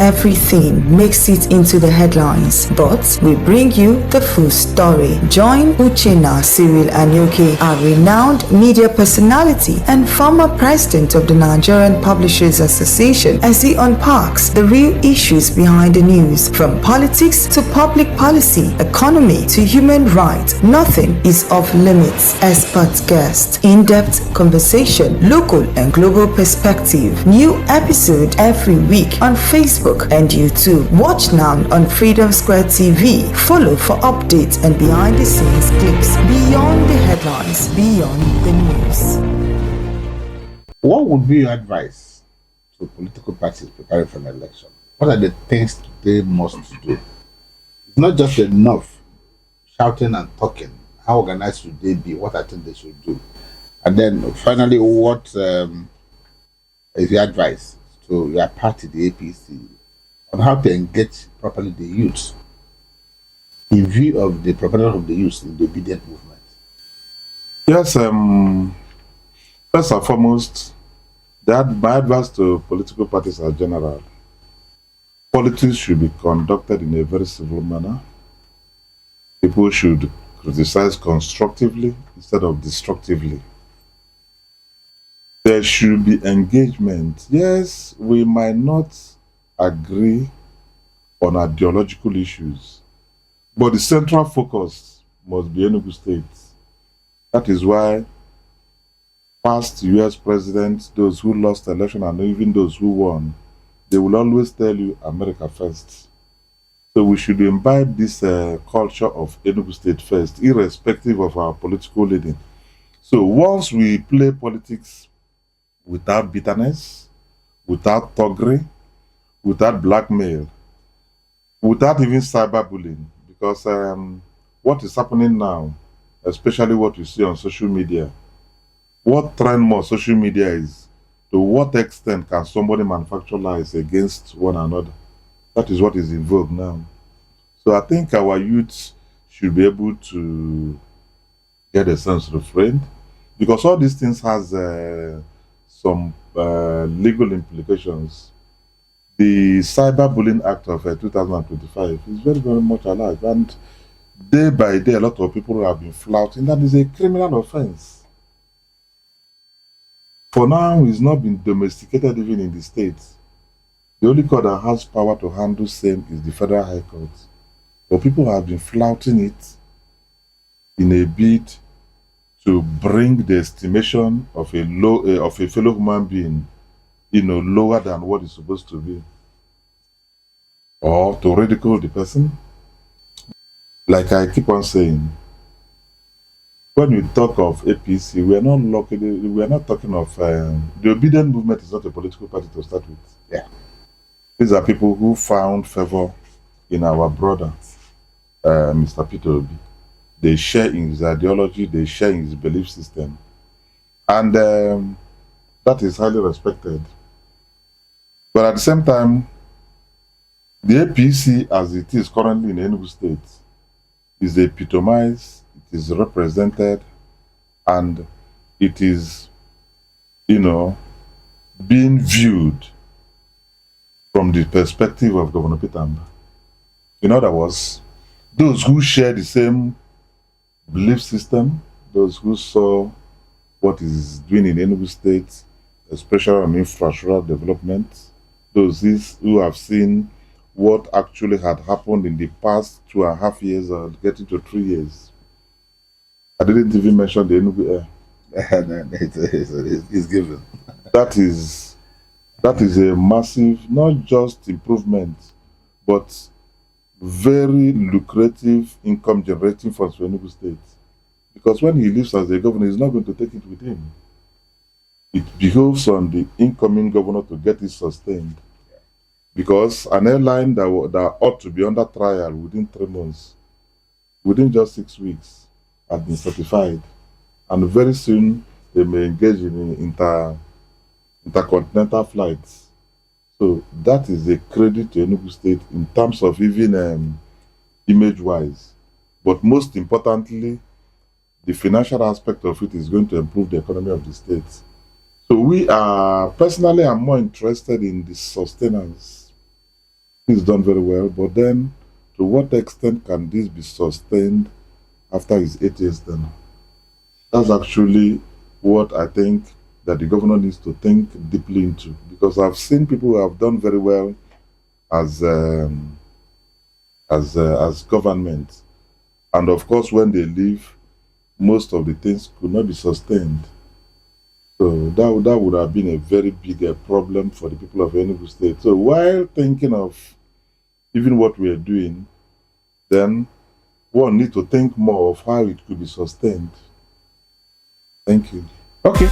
everything makes it into the headlines, but we bring you the full story. Join Uchenna Cyril Anyoke, a renowned media personality and former president of the Nigerian Publishers Association, as he unpacks the real issues behind the news, from politics to public policy, economy to human rights. Nothing is off limits. Expert guest, in-depth conversation, local and global perspective. New episode every week on Facebook and YouTube. Watch now on Freedom Square TV. Follow for updates and behind the scenes clips. Beyond the headlines, beyond the news. What would be your advice to political parties preparing for an election? What are the things they must do? It's not just enough shouting and talking. How organized should they be? What I think they should do? And then finally, what is your advice to your party, the APC, on how to engage properly the youth in view of the preparation of the youth in the obedient movement? Yes, first and foremost, my advice to political parties as general: politics should be conducted in a very civil manner. People should criticize constructively instead of destructively. There should be engagement. Yes, we might not agree on ideological issues, but the central focus must be Enugu State. That is why past US presidents, those who lost the election and even those who won, they will always tell you America first. So we should imbibe this culture of Enugu State first, irrespective of our political leading. So once we play politics without bitterness, without thuggery, without blackmail, without even cyberbullying, because what is happening now, especially what we see on social media, what trend more social media is, to what extent can somebody manufacture lies against one another? That is what is in vogue now. So I think our youth should be able to get a sense refrained, because all these things has some legal implications. The Cyberbullying Act of 2025 is very, very much alive, and day by day a lot of people have been flouting that is a criminal offense. For now, it's not been domesticated even in the states. The only court that has power to handle same is the Federal High Court. But people have been flouting it in a bid to bring the estimation of a fellow human being, lower than what it's supposed to be, or to ridicule the person. Like I keep on saying, when we talk of APC, we are not talking of the obedient movement. Is not a political party to start with. Yeah, these are people who found favor in our brother, Mr. Peter Obi. They share in his ideology, they share in his belief system, and that is highly respected. But at the same time, the APC, as it is currently in Enugu State, is epitomized, it is represented, and it is, being viewed from the perspective of Governor Pitamba. In other words, those who share the same belief system, those who saw what is doing in Enugu State, especially on infrastructural development, those who have seen what actually had happened in the past 2.5 years or getting to 3 years. I didn't even mention the Enugu Air. It's given. That is a massive, not just improvement, but very lucrative income generating for Enugu State. Because when he leaves as a governor, he's not going to take it with him. It behoves on the incoming governor to get it sustained. Because an airline that ought to be under trial within 3 months, within just 6 weeks, had been certified. And very soon, they may engage in intercontinental flights. So that is a credit to Enugu State in terms of even image-wise. But most importantly, the financial aspect of it is going to improve the economy of the state. So we are, personally, I'm more interested in the sustenance It's done very well, but then to what extent can this be sustained after his 8 years then? That's actually what I think that the governor needs to think deeply into, because I've seen people who have done very well as government, and of course when they leave, most of the things could not be sustained. So that would have been a very big problem for the people of Enugu State. So while thinking of even what we are doing, then one need to think more of how it could be sustained. Thank you. Okay.